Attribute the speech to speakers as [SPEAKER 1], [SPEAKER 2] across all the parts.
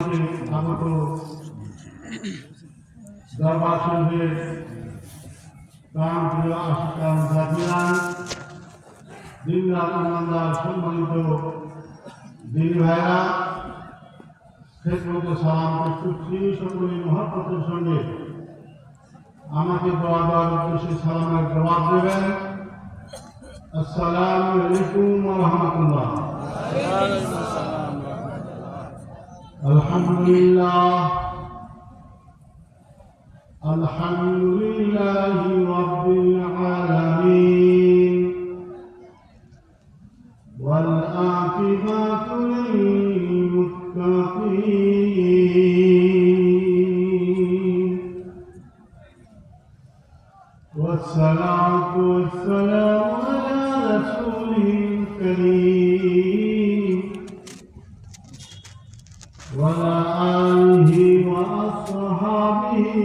[SPEAKER 1] আগত দরবার শরীফের প্রাণপ্রিয় আশিকান জাতিরান দিনরাত ইমানদার সম্মানিত দিন ভাইরা খেদমতে সালাম করছি। সকলে মহব্বতের সঙ্গে আমাকে দোয়া দেওয়ার উদ্দেশ্যে সালামের জবাব দেবেন। আসসালামু আলাইকুম ওয়া রাহমাতুল্লাহ। আলহামদুলিল্লাহ আলহামদুলিল্লাহি রাব্বিল আলামিন ওয়াল আকিবাতু লিল মুত্তাকিন ওয়াসসালাতু ওয়াসসালামু আলা রাসূলিল কারীম وعلى آله وأصحابه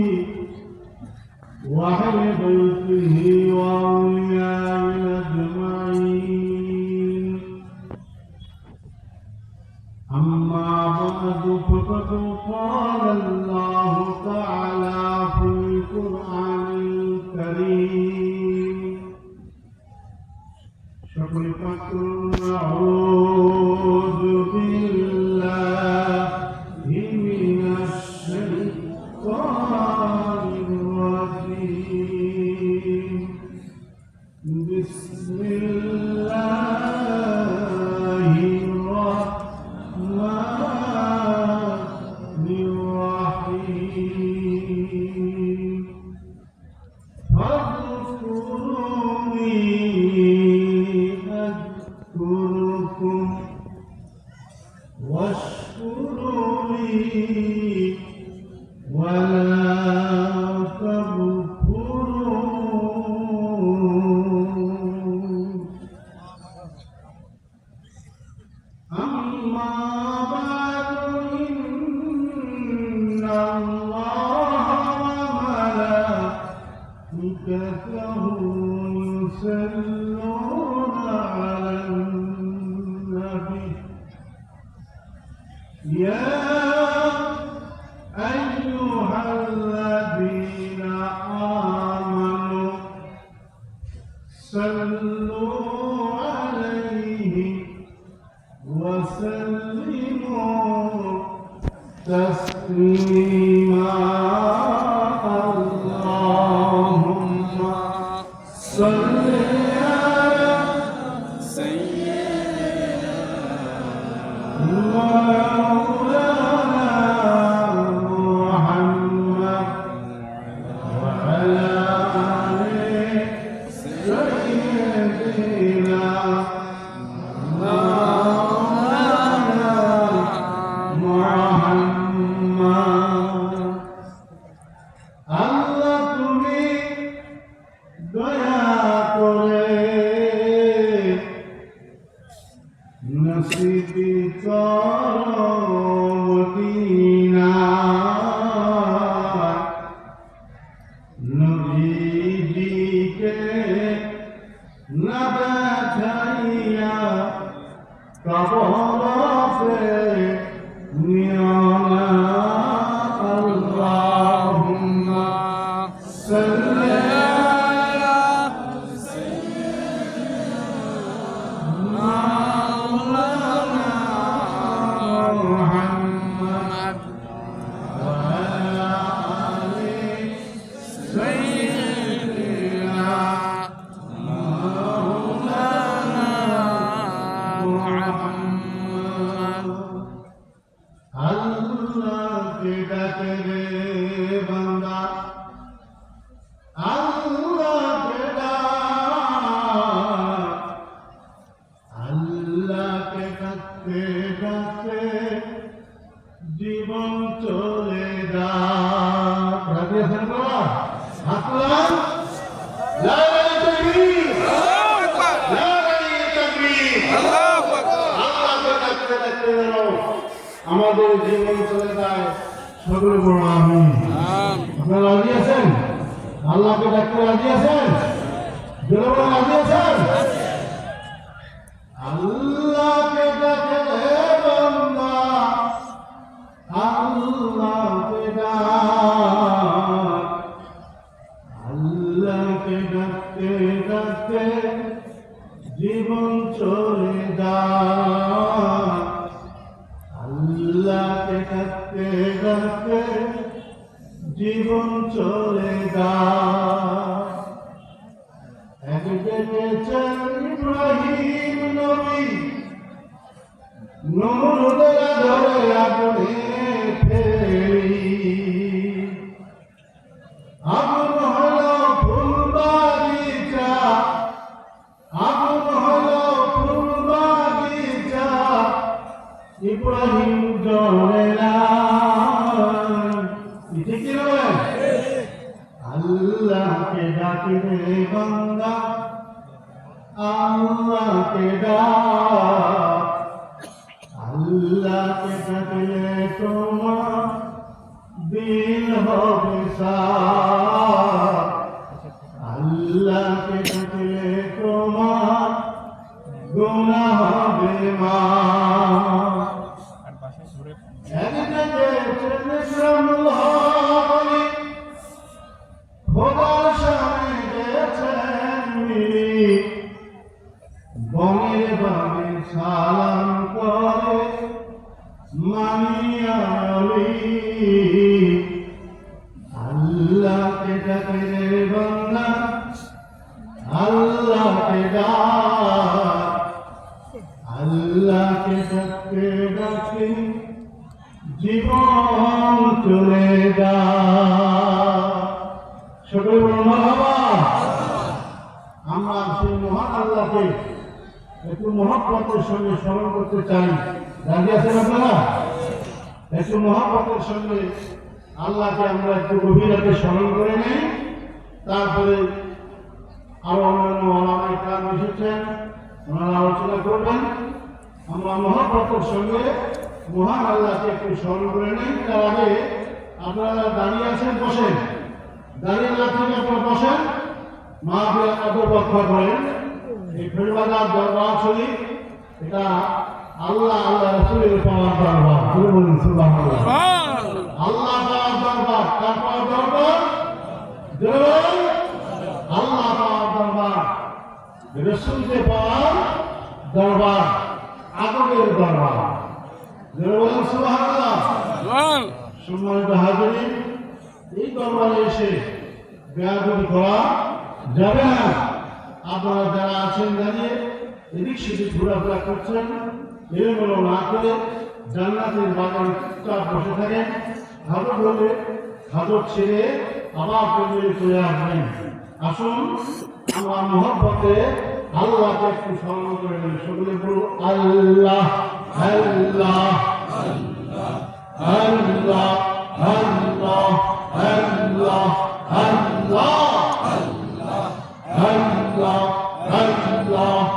[SPEAKER 1] وأهل بيته وأوليائه أجمعين. أما بعد فقد قال الله تعالى في القرآن الكريم أعوذ بالله من الشيطان الرجيم. بسم الله الرحمن الرحيم. فاذكروني أذكركم واشكروا لي ولا تكفرون. أما بعد إن الله وملائكته يصلون على النبي يا أيها الذين آمنوا صلوا عليه وسلموا تسليما. اللهم صل على سيدنا محمد وعلى آل سيدنا مولانا محمد. আল্লাহ তুমি দয়া করে নসিবি মদিনা নবীজিকে না দেখাইয়া কবরে নিও না। আল্লাহুম্মা সাল্লি আলা সাইয়্যিদিনা মাওলানা মুহাম্মদ ওয়া আলা আলি সাইয়্যিদিনা মাওলানা মুহাম্মদ। আল্লাহকে ডাকে রে বান্দা, আল্লাহকে ডাক, আল্লাহকে ডাকতে ডাকতে জীবন চলে যায়। রাজি আছেন বাবা? হাত তোলান। লা ইলাহা তাকবীর, লা ইলাহা তাকবীর। আল্লাহকে ডাকতে ডাকতে যেন আমাদের জীবন চলে যায়। সকলে বড় আমিন। আপনারা রাজি আছেন? আল্লাহকে ডাকতে রাজি আছেন? জোরে বলে রাজি আছেন? আল্লাহকে ডাকে রে বান্দা, আল্লাহকে ডাক, আল্লাহকে ডাকতে ডাকতে জীবন চলে যায়, আল্লাহকে ডাকতে ডাকতে জীবন চলে যায়। এক ডেকেছেন ইব্রাহিম নবী, নমরুদের ধরে আগুনে ফেলি, আগুন হলো ফুল বাগিচা, আগুন হলো ফুল বাগিচা, ইব্রাহিম জ্বলে না। ঠিক কি বলেন? আল্লাহকে ডাকিবে বান্দা, আল্লাহকে ডাক, আল্লাহকে ডাকলে তোমার দিল হবে সাফ, আল্লাহকে ডাকলে তোমার গুনাহ হবে মাফ। একদিকে চলেছিলাম হলি, খোদার সামনে গেছেন মিলি, বনের বামে সালাম করে মানিয়া আলী। আল্লাহকে ডাকলে বান্দা, আল্লাহকে ডাক, আল্লাহকে ডাকতে ডাকতে জীবন চলে যায়। সকলে বলুন মারহাবা। আমরা সেই মহান আল্লাহকে একটু মহব্বতের সঙ্গে স্মরণ করতে চাই। রাজি আছেন আপনারা? একটু মহব্বতের সঙ্গে আল্লাহকে আমরা একটু গভীরভাবে স্মরণ করে নেই, তারপরে আরো অন্যান্য ওলামায়ে কেরাম এসেছেন, ওনারা আলোচনা করবেন। আমরা মহব্বতের সঙ্গে মহান আল্লাহকে একটু স্মরণ করে নেই। তার আগে আপনারা দাঁড়িয়ে আছেন, বসেন। দাঁড়িয়ে না থেকে আপনারা বসেন, মাহফিল আদব রক্ষা করেন। এই ফেরবাজার দরবার শরীফ, এটা আল্লাহ আল্লাহ রাসূলের পাওয়ার দরবার। বলুন সুবহানাল্লাহ। আল্লাহ পাওয়ার দরবার। কার পাওয়ার দরবার? আল্লাহ পাওয়ার দরবার, রাসূলকে পাওয়ার দরবার, আদবের দরবার। বলুন সুবহানাল্লাহ। সম্মানিত হাজিরিন, এই দরবারে এসে বেয়াদবি করা যাবে না। আপনারা যারা আছেন দাঁড়িয়ে এদিক সেদিক ঘোরাফেরা করছেন, এগুলো না করে জান্নাতের বাগানে চুপচাপ বসে থাকেন। হাজত হলে হাজত ছেড়ে আবার পেছনে চলে আসবেন। আসুন আমরা মহব্বতে আল্লাহকে একটু স্মরণ করে নেন। সকলে বলুন আল্লাহ আল্লাহ আল্লাহ আল্লাহ আল্লাহ আল্লাহ আল্লাহ আল্লাহ আল্লাহ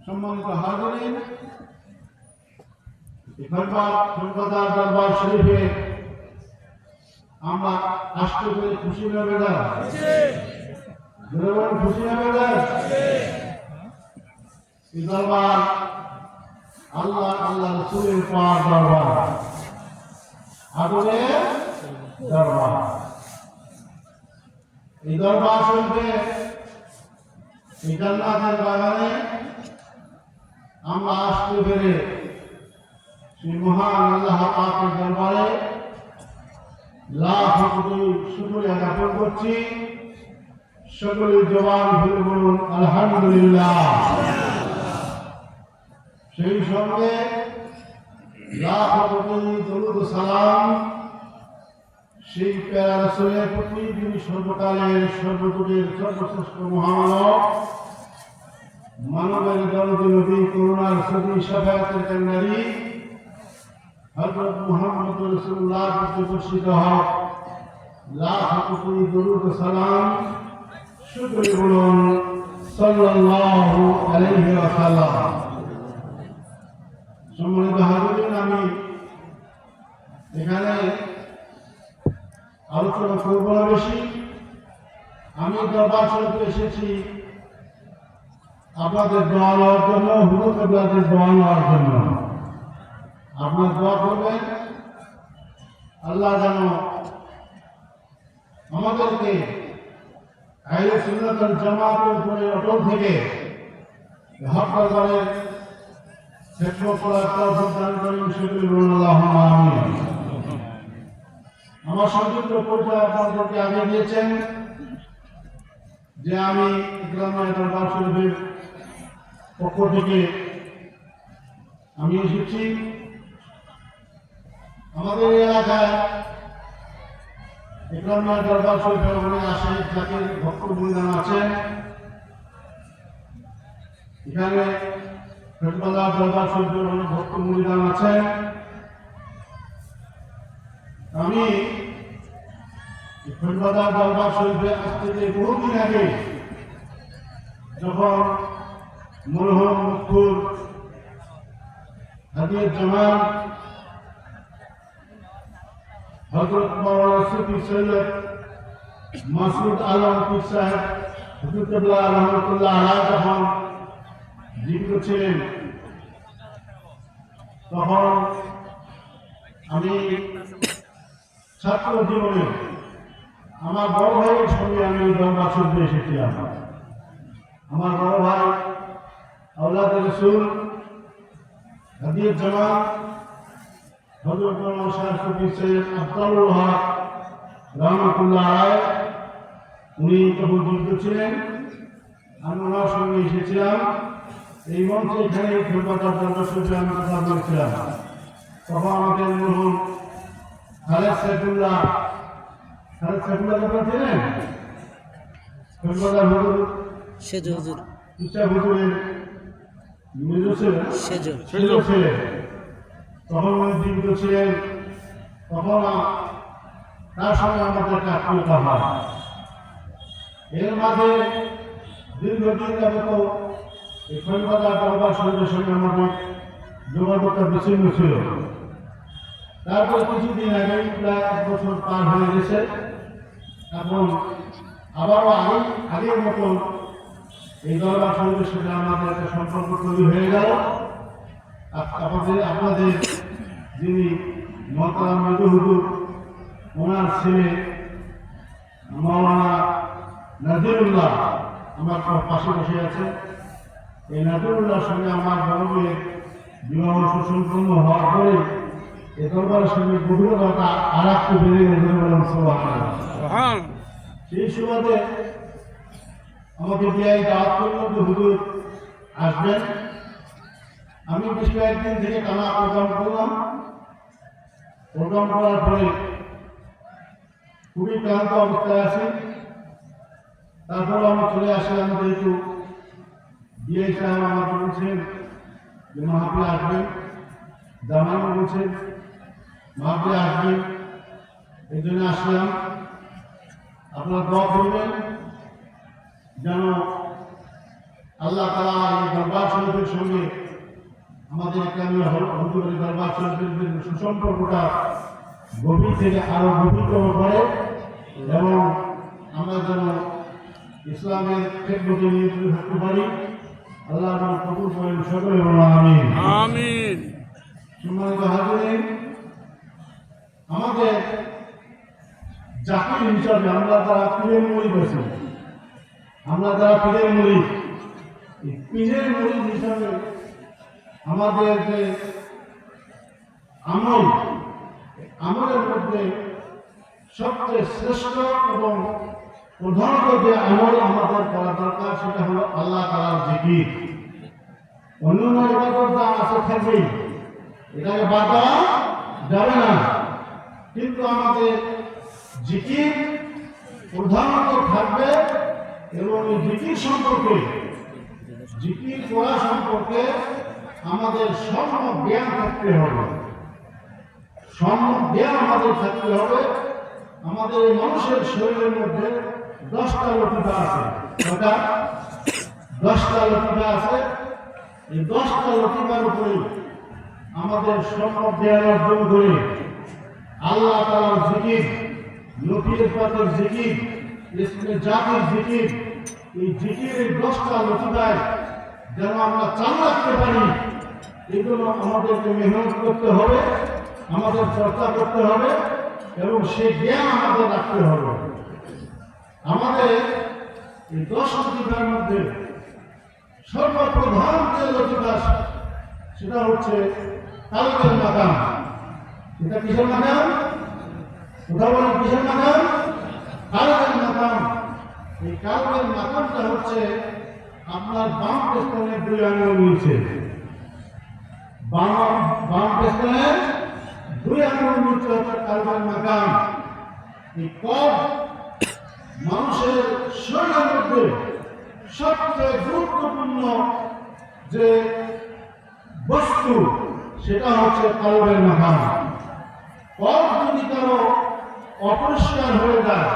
[SPEAKER 1] সম্মানিত হাজিরিন, এখানকার কলকাতা দরবার শরীফে আমরা আসতে পেরে খুশি হবে না? খুশি হবে না? এই দরবার আল্লাহ আল্লাহ রসুলের পাক দরবার, আদরের দরবার। এই দরবার শরীফে এই জান্নাতের বাগানে আমরা আসতে পেরে সেই মহান আল্লাহ পাকের দরবারে লাখ কোটি শুকরিয়া জ্ঞাপন করছি। সকলের জবান ভরে বলুন আলহামদুলিল্লাহ। সেই সঙ্গে লাখ কোটি দরুদ সালাম সেই প্যারা রাসূলের প্রতি, যিনি সর্বকালের সর্বযুগের সর্বশ্রেষ্ঠ মহামানব, মানবের দরদি নবী, করুণার ছবি, শাফায়াতের কান্ডারি হযরত মুহাম্মদ রাসূলুল্লাহ প্রতিষ্ঠিত হক লাখ কোটি দরুদ সালাম শুকরিয়া বলুন সাল্লাল্লাহু আলাইহি ওয়াসাল্লাম। সম্মানিত হাজিরিন, আমি এখানে আলোচনা করব না বেশি। আমি দরবার শরীফে এসেছি আপনাদের দোয়া নেওয়ার জন্য, হুজুর কেবলাদের দোয়া নেওয়ার জন্য। আপনার দোয়া করবেন আল্লাহ যেন আমাদেরকে আহলে সুন্নাত ওয়াল জামাতের উপরে অটল থেকে হক দরবারের খেদমত করার তৌফিক দান করেন। সকলে বলুন আল্লাহুম্মা আমিন। আমার সংক্ষিপ্ত পরিচয় আপনাদেরকে আগে দিয়েছেন যে আমি ইকরামা দরবার শরীফের পক্ষ থেকে আমি এসেছি। আমাদের এলাকায় ইকরামা দরবার শরীফের অনেক আশায়িক জাতির ভক্তবৃন্দান আছেন। এখানে ফেরবাদা দরবার শরীফের অনেক ভক্তবৃন্দান আছেন। আমি ফেরবাদা দরবার শরীফে আসতে থেকে বহুদিন আগে, যখন মরহুম মুফতি হাদিয়ত জামান হযরত মাওলানা সুফি সৈয়দ মাসুদ আলম পীর সাহেব হুজুর কেবলা রহমাতুল্লাহ আলাইহি যখন জীবিত ছিলেন, তখন আমি ছাত্র জীবনে আমার বড় ভাইয়ের সঙ্গে আমি দরবার শরীফে এসেছিলাম। আমার বড় ভাই আওলাদে রাসূল হাদিয়ত জামান হযরত মাওলানা শাহ সুফি সৈয়দ আফজালুল হক রহমাতুল্লাহ আলাইহি, উনি তখন জীবিত ছিলেন। আমি ওনার সঙ্গে এসেছিলাম। এই মঞ্চে এখানে ফেরবাদা দরবার শরীফে আমি কথা বলেছিলাম। তখন আমাদের মরহুম খালেদ সাইফুল্লাহ কথা ছিলেন, ফেরবাদা হুজুর
[SPEAKER 2] সেজো হুজুর,
[SPEAKER 1] ইসা হুজুরের মেজো ছিলেন, সেজো ছিলেন। তখন উনি জীবিত ছিলেন। তখন তার সঙ্গে আমাদের একটা আত্মীয়তা হয়। এর মাঝে দীর্ঘদিন যাবত এই ফেরবাদা দরবার শরীফের সঙ্গে আমাদের যোগাযোগটা বিচ্ছিন্ন ছিল। তারপর কিছুদিন আগেই প্রায় 1 বছর পার হয়ে গেছে। এখন আবারও আগের মতো এই দরবার শরীফের সাথে আমাদের একটা সম্পর্ক তৈরি হয়ে গেল। আপনাদের যিনি মহতারাম মৃদু হুজুর, ওনার ছেলে মাওলানা নাজিরুল্লাহ আমার পাশে বসে আছে। এই নাজিরুল্লাহর সঙ্গে আমার বড় মেয়ের বিবাহ সুসম্পন্ন হওয়ার পরে এ দরবারের সঙ্গে গভীরতা আর একটু বেড়ে গেছে বলেন সুবহানাল্লাহ। সেই সুবাদে আমাকে বিআই দাওয়াত করলো যে হুজুর আসবেন। আমি বেশ কয়েকদিন থেকে টানা প্রোগ্রাম করলাম। প্রোগ্রাম করার পরে খুবই ক্লান্ত অবস্থায় আছি। তারপর আমি চলে আসলাম, যেহেতু বিআই সাহেব আমাকে বলছেন যে মাহফিলে আসবেন, জামাইও বলছেন মাহফিলে আসবেন, এই জন্য আসলাম। আপনারা দোয়া করবেন যেন আল্লাহ তাআলা এই দরবার শরীফের সঙ্গে আমাদের কামিয়া হুজুরের দরবার শরীফের সুসম্পর্কটা গভীর থেকে আরো গভীরতর করে এবং আমরা যেন ইসলামের খেদমতে নিয়োজিত থাকতে পারি। আল্লাহ আমাদের কবুল করেন, সকলে বলুন আমিন।
[SPEAKER 2] আমিন।
[SPEAKER 1] সম্মানিত হাজিরিন, আমাদের জাতির হিসাবে আমরা যারা পীরের মুরিদ আছি, আমরা যারা পীরের মুরিদ, এই পীরের মুরিদ হিসাবে আমাদের যে আমলের মধ্যে সবচেয়ে শ্রেষ্ঠ এবং প্রধানত যে আমল আমাদের করা দরকার সেটা হলো আল্লাহ তাআলার জিকির। অন্যান্য ইবাদত যা আছে থাকবেই, এটাকে বাদ দেওয়া যাবে না, কিন্তু আমাদের জিকির প্রধানত থাকবে এবং এই জিকির সম্পর্কে, জিকির করা সম্পর্কে আমাদের সম্যক জ্ঞান থাকতে হবে। সম্যক জ্ঞান আমাদের থাকতে হবে। আমাদের এই মানুষের শরীরের মধ্যে 10টা লতিফা আছে। কয়টা? 10টা লতিফা আছে। এই 10টা লতিফার উপরে আমাদের সম্যক জ্ঞান অর্জন করে আল্লাহ তাআলার জিকির, নবীর পাকের জিকির, ইসমে জাতির জিকির, এই জিকিরের 10টা লতিফায় যেন আমরা চালু রাখতে পারি, এগুলো আমাদেরকে মেহনত করতে হবে, আমাদের চর্চা করতে হবে এবং সেই জ্ঞান আমাদের রাখতে হবে। আমাদের এই 10 লতিফার মধ্যে সর্বপ্রধান যে লতিফা সেটা হচ্ছে কালবের মাকাম। এটা কিসের মাকাম? কথা বলেন, কিসের মাকাম? কালবের মাকাম। এই কালবের মাকামটা হচ্ছে আপনার বাম পেছনের 2 আঙ্গুল নিচে, বাম পেছনের 2 আঙ্গুল নিচে হচ্ছে কালবের মাকাম। এই কব মানুষের শরীরের মধ্যে সবচেয়ে গুরুত্বপূর্ণ যে বস্তু সেটা হচ্ছে কালবের মাকাম। কব যদি কারো অপরিষ্কার হয়ে যায়,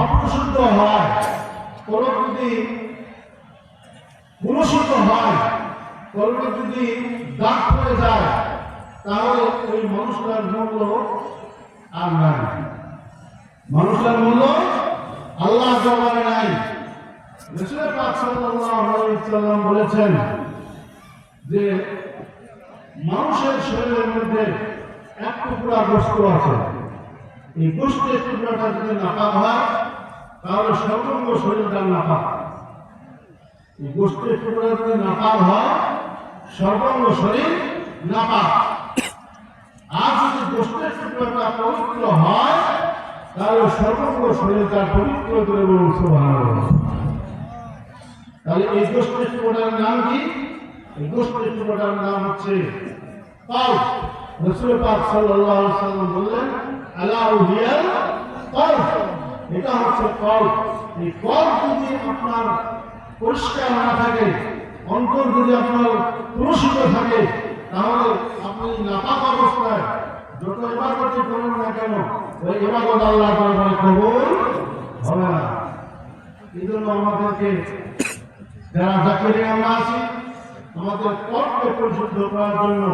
[SPEAKER 1] অপরিশুদ্ধ হয়, কোনো যদি পুরুষিত হয়, কলবে যদি দাগ পড়ে যায়, তাহলে ওই মানুষটার মূল্য আর নাই। মানুষটার মূল্য আল্লাহ জবানে নাই। রাসূল পাক সাল্লাল্লাহু আলাইহি ওয়াসাল্লাম বলেছেন যে মানুষের শরীরের মধ্যে এক টুকরা গোশত আছে, এই গোশতের টুকরাটা যদি নাপাক হয় তাহলে সর্বাঙ্গ শরীরটা নাপাক। এই গোশতের টুকরা যদি নাপাক হয় সর্বাঙ্গ শরীর নাপাক। আর যদি গোশতের টুকরাটা পবিত্র হয় তাহলে সর্বাঙ্গ শরীরটা পবিত্র করে বলুন সুবহানাল্লাহ। তাহলে এই গোশতের টুকরার নাম কি? এই গোশতের টুকরার নাম হচ্ছে কলব। রাসূল পাক সাল্লাল্লাহু আলাইহি ওয়াসাল্লাম বললেন আলা হিয়াল কলব, এটা হচ্ছে কলব। এই কলব যদি আপনার পরিষ্কার না থাকে, অন্তর যদি আপনার পুরুষিত থাকে, তাহলে আপনি নাপাক অবস্থায় যত ইবাদতই করেন না কেন ওই ইবাদত আল্লাহ তাআলা কবুল হবে না। এই জন্য আমাদেরকে যারা জাকিরে আমরা আছি, আমাদের কলবকে পরিশুদ্ধ করার জন্য,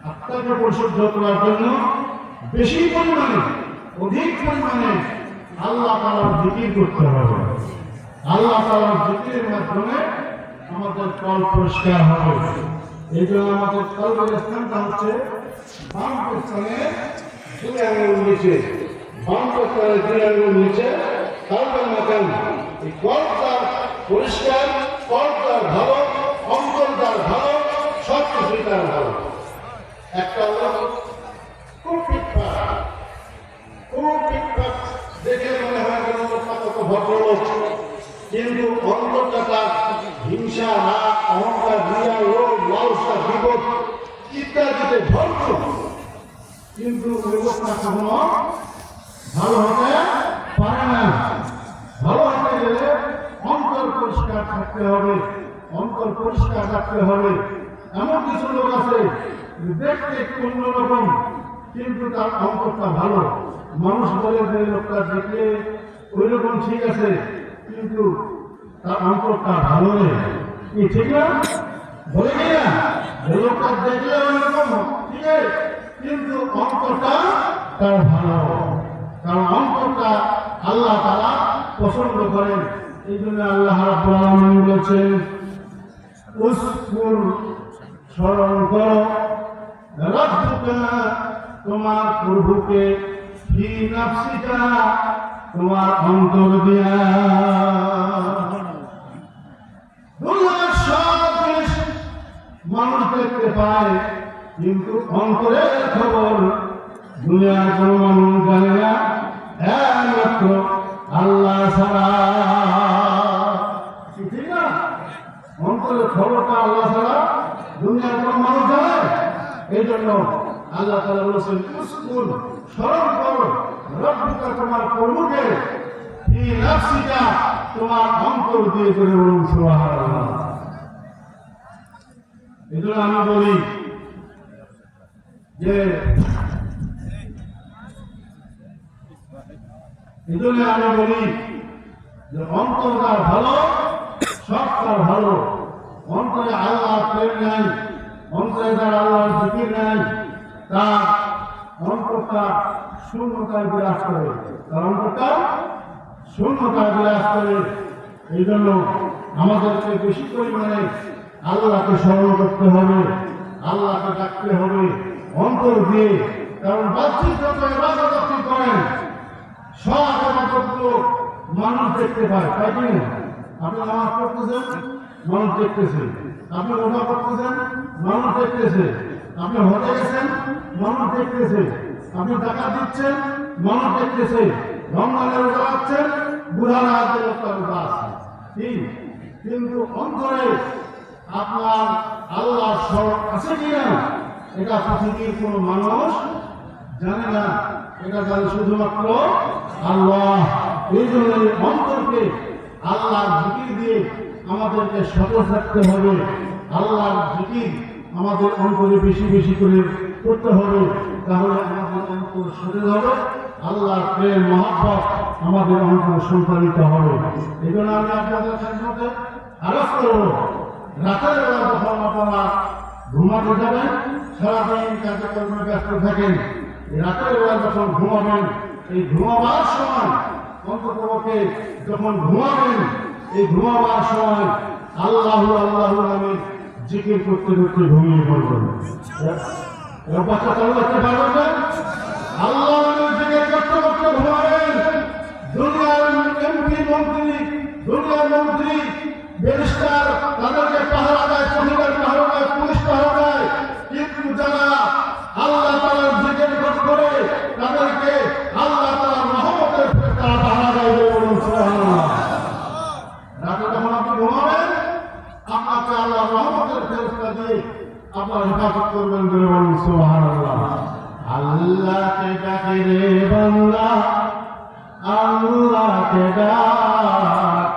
[SPEAKER 1] আত্মাকে পরিশুদ্ধ করার জন্য বেশি পরিমাণে, অধিক পরিমাণে আল্লাহ তাআলার জিকির করতে হবে। আল্লাহ তাআলার জিকিরের মাধ্যমে আমাদের কলব পরিষ্কার হবে। এই জন্য আমাদের কলবের স্থানটা হচ্ছে বাম পেছনের 2 আঙ্গুল নিচে, বাম পেছনের 2 আঙ্গুল নিচে কলবের মাকাম। এই কলবটা পরিষ্কার, কলবটা ভালো, অন্তরটা ভালো, সব কিছুই তার ভালো। একটা লোক খুব ফিটফাট, খুব ফিটফাট দেখে মনে হয় যেন লোকটা কত ভদ্রলোক, কিন্তু অন্তরটা তার হিংসা, রাগ, অহংকার, রিয়া, লোভ, লালসা, বিপদ ইত্যাদিতে ভরপুর। কিন্তু ওই লোকটা কখনো ভালো হতে পারে না। ভালো হতে গেলে অন্তর পরিষ্কার থাকতে হবে, অন্তর পরিষ্কার রাখতে হবে। এমন কিছু লোক আছে দেখতে একটু অন্যরকম, কিন্তু তার অন্তরটা ভালো। মানুষ বলে যে লোকটা দেখলে ওই রকম ঠিক আছে, কিন্তু তার অন্তরটা ভালো নেই। কি ঠিক না? বলে কি না? লোকটা দেখলে ওইরকম ঠিক আছে, কিন্তু অন্তরটা তার ভালো, কারণ অন্তরটা আল্লাহ তাআলা পছন্দ করেন। এই জন্য আল্লাহ রাব্বুল আলামিন বলেছেন, উসকুর স্মরণ করো রাব্বুকা, তোমার প্রভুকে, ফি নাফসিকা, তোমার অন্তর দিয়া। দুনিয়ার সব জিনিস মানুষ দেখতে পায়, কিন্তু অন্তরের খবর দুনিয়ার কোনো মানুষ জানে না, একমাত্র আল্লাহ ছাড়া। ঠিক না? অন্তরের খবরটা আল্লাহ ছাড়া দুনিয়ার কোনো মানুষ জানে। এই জন্য আল্লাহ তাআলা বলেছেন, উসকুর স্মরণ করো রব্বুকা, তোমার প্রভুকে, ফি নাফসিকা, তোমার অন্তর দিয়ে করে বলুন সুবহানাল্লাহ। এই জন্য আমি বলি যে অন্তরটা ভালো, সবটা ভালো। অন্তরে আল্লাহ প্রেম নাই, অন্তরে যার আল্লাহর জিকির নাই, তার অন্তরটা শূন্যতায় বিরাজ করে, তার অন্তরটা শূন্যতায় বিরাজ করে। এই জন্য আমাদেরকে বেশি পরিমাণে আল্লাহকে স্মরণ করতে হবে, আল্লাহকে ডাকতে হবে অন্তর দিয়ে। কারণ বাহ্যিক যত ইবাদত আপনি করেন, সব ইবাদতগুলো মানুষ দেখতে পায়, তাই কি না? আপনি নামাজ পড়তেছেন, মানুষ দেখতেছে। আপনি রোজা করতেছেন, মানুষ দেখতেছে। আপনি হজে গেছেন, মানুষ দেখতেছে। আপনি টাকা দিচ্ছেন, মানুষ দেখতেছে। রমজানের রোজা রাখছেন, বুঝার হাতে লোকটা রোজা আছে, ঠিক। কিন্তু অন্তরে আপনার আল্লাহর স্মরণ আছে কিনা, এটা পৃথিবীর কোনো মানুষ জানে না, এটা জানে শুধুমাত্র আল্লাহ। এই জন্য অন্তরকে আল্লাহর জিকির দিয়ে আমাদেরকে সতেজ রাখতে হবে। আল্লাহর জিকির আমাদের অন্তরে বেশি বেশি করে করতে হবে, তাহলে আমাদের অন্তর সতেজ হবে, আল্লাহর প্রেম মহব্বত আমাদের অন্তর সঞ্চালিত হবে। এই জন্য আমি আপনাদের সাথে আরজ করব, রাতের বেলা যখন আপনারা ঘুমাতে যাবেন, সারাদিন কার্যক্রমে ব্যস্ত থাকেন, রাতের বেলা যখন ঘুমাবেন, এই ঘুমাবার সময় অন্ততপক্ষে যখন ঘুমাবেন, এই ঘুমাবার সময় আল্লাহু আল্লাহু নামে জিকির করতে করতে ঘুমিয়ে পড়বেন। বাচ্চা চালু করতে পারবেন না? আল্লাহ নামে জিকির করতে করতে ঘুমাবেন। দুনিয়ার এমপি মন্ত্রী, দুনিয়ার মন্ত্রী ব্যারিস্টার তাদেরকে পাহারা দেয়, শহীদের পাহারা দেয়, পুলিশ পাহারা দেয়, কিন্তু যারা আল্লাহ তাআলার জিকির করে তাদেরকে আল্লাহ তাআলার রহমতের ফেরেশতারা পাহারা দেয়। বলুন সুবহানাল্লাহ। রাতে যখন আপনি ঘুমাবেন, আপনাকে আল্লাহর রহমতের ফেরেশতা দিয়ে আপনার হেফাজত করবেন। বলুন সুবহানাল্লাহ। আল্লাহকে ডাকে রে বান্দা, আল্লাহকে ডাক,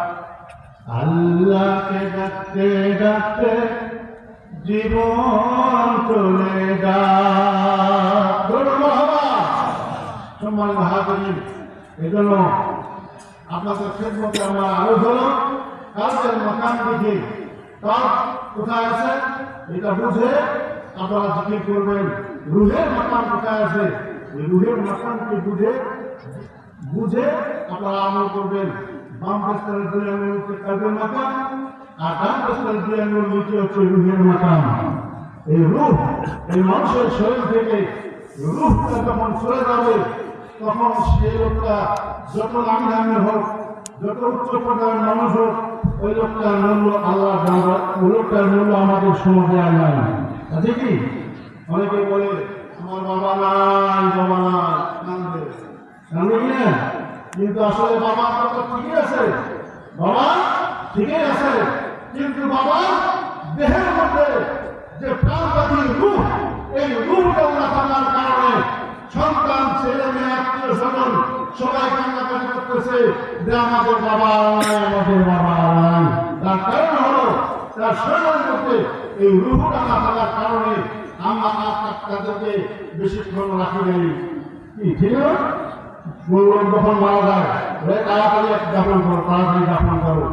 [SPEAKER 1] আল্লাহকে ডাকতে ডাকতে জীবন চলে যায়। সম্মানিত হাজিরিন, এজন্য আপনাদের খেদমতে আমরা আলোচনা কালকের মাকাম দেখি, তার কোথায় আছে এটা বুঝে আপনারা জিকির করবেন। রুহের মাকাম কোথায় আছে, এই রুহের মাকামকে বুঝে বুঝে আপনারা আমল করবেন। বাম পাশের দুই আঙুল হচ্ছে কালবের মাকাম, আর ডান পাশের দুই আঙুল নিচে হচ্ছে রুহের মাকাম। এই রূহ, এই মানুষের শরীর থেকে রূহটা যখন চলে যাবে, তখন সেই লোকটা যত নামি দামি হোক, যত উচ্চ পর্যায়ের মানুষ হোক, ওই লোকটার মূল্য আল্লাহ জানবে, ওই লোকটার মূল্য আমাদের সমাজে আর নাই। আছে কি? অনেকে বলে আমার বাবা নাই, বাবা নাই, কান্দে কান্দে কি না? কিন্তু আসলে বাবা তো ঠিকই আছে, বাবা ঠিকই আছে, কিন্তু বাবা দেহের মধ্যে যে প্রাণবাদী রূহ, এই রূহটা না থাকার কারণে সন্তান, ছেলে মেয়ে, আত্মীয় স্বজন সবাই কান্নাকাটি করতেছে যে আমাদের বাবা নাই, আমাদের বাবা নাই। তার কারণ হলো তার শরীরের মধ্যে এই রূহটা না থাকার কারণে আমরা তাদেরকে বেশিক্ষণ রাখি নাই। কি ঠিক না? বললাম যখন মারা যায়, তাড়াতাড়ি দাফন করো, তাড়াতাড়ি দাফন করো,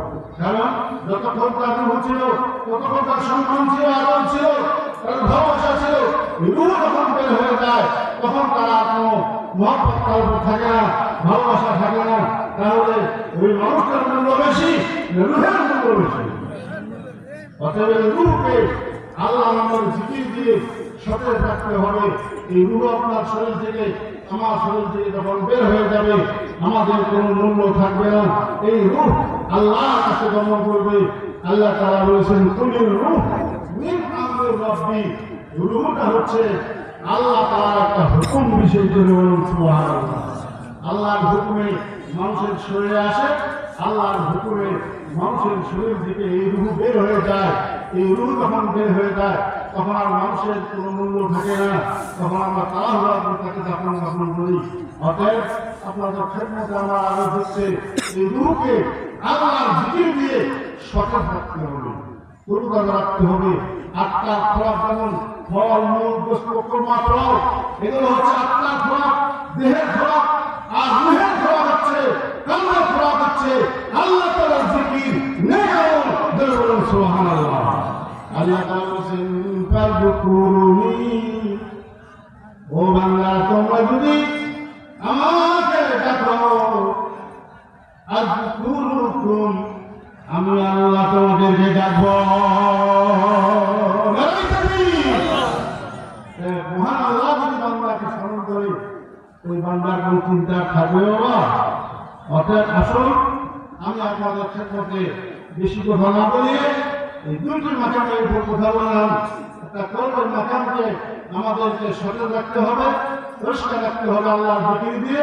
[SPEAKER 1] কারণ যতক্ষণ তার রূহ ছিল, ততক্ষণ তার সম্মান ছিল, আদর ছিল, তার ভালোবাসা ছিল। রূহ যখন বের হয়ে যায় তখন তার আর কোনো মহব্বত তার উপর থাকে না, ভালোবাসা থাকে না। তাহলে ওই মানুষটার মূল্য বেশি, রূহের মূল্য বেশি। অতএব রূহকে আল্লাহ নামের জিকির দিয়ে সতেজ রাখতে হবে। এই রূহ আপনার শরীর থেকে, আমার শরীর থেকে যখন বের হয়ে যাবে, আমাদের কোনো মূল্য থাকবে না। এই রূহ আল্লাহর কাছে গমন করবে। আল্লাহ তাআলা বলেছেন, কুলির রূহ মিন আমরি রাব্বি। রূহটা হচ্ছে আল্লাহ তাআলার একটা হুকুম বিশেষ করে বলুন সুবহানাল্লাহ। আল্লাহর হুকুমে মানুষের শরীরে আসে, আল্লাহর হুকুমে মানুষের শরীর থেকে এই রূহ বের হয়ে যায়। এই রূহ যখন বের হয়ে যায় তখন আর মানুষের কোনো মূল্য থাকে না, তখন আমরা তাড়াহুড়া করে তাকে দাফন করি। অতএব আপনাদের খেদমতে আমার আরো হচ্ছে এই রূহকে আল্লাহর জিকির দিয়ে সতেজ রাখতে হবে, তরুতাজা রাখতে হবে। আত্মার খোরাক যেমন ফল, মূল, গোস্ত, কোরমা, পোলাও, এগুলো হচ্ছে আত্মার খোরাক, দেহের খোরাক। আর রূহের খোরাক হচ্ছে, কান্নার খোরাক হচ্ছে আল্লাহ তাআলার জিকির, নেক আমল। বলুন সুবহানাল্লাহ। আল্লাহ তাআলা বলেছেন, ফাযকুরুনি, ও বান্দা তোমরা যদি আমাকে ডাকো, আযকুরুকুম, আমি আল্লাহ তোমাদেরকে ডাকবো। মহান আল্লাহ যদি বান্দাকে স্মরণ করে, ওই বান্দার কোন চিন্তা থাকবেও না। অতএব আসুন আমি আপনাদের ক্ষেত্রে বেশি কথা না বলিয়ে এই দুইটি মাকামের উপর কথা বললাম। একটা কলবের মাকামকে আমাদেরকে সতেজ রাখতে হবে, পরিষ্কার রাখতে হবে আল্লাহর জিকির দিয়ে।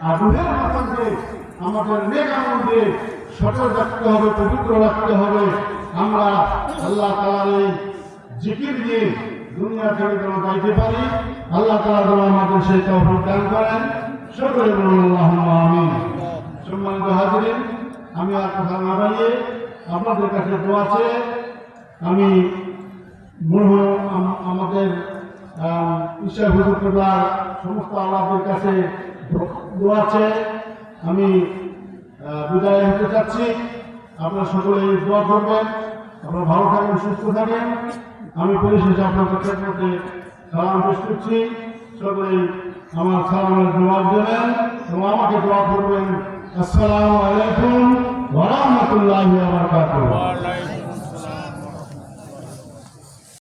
[SPEAKER 1] আর রূহের মাকামকে আমাদের নেক আমল দিয়ে সতেজ রাখতে হবে, পবিত্র রাখতে হবে। আমরা আল্লাহ তাআলার এই জিকির দিয়ে দুনিয়া থেকে যেন যাইতে পারি, আল্লাহ তাআলা যেন আমাদের সেই তৌফিক দান করেন। সকলে বলুন আল্লাহুম্মা আমিন। সম্মানিত হাজিরিন, আমি আর কথা না বাড়িয়ে আপনাদের কাছে দোয়া চেয়ে আমি আমাদের ঈশ্বর হুজুর কেবলার সমস্ত আল্লাহদের কাছে দোয়া চেয়ে আমি বিদায় হতে চাচ্ছি। আপনারা সকলে দোয়া করবেন, আপনারা ভালো থাকেন, সুস্থ থাকেন। আমি পরিশেষে আপনাদের মধ্যে সালাম পেশ করছি। সকলেই আমার সালামের জবাব দেবেন এবং আমাকে দোয়া করবেন। আসসালামু আলাইকুম ওয়া রাহমাতুল্লাহি ওয়া বারাকাতুহু।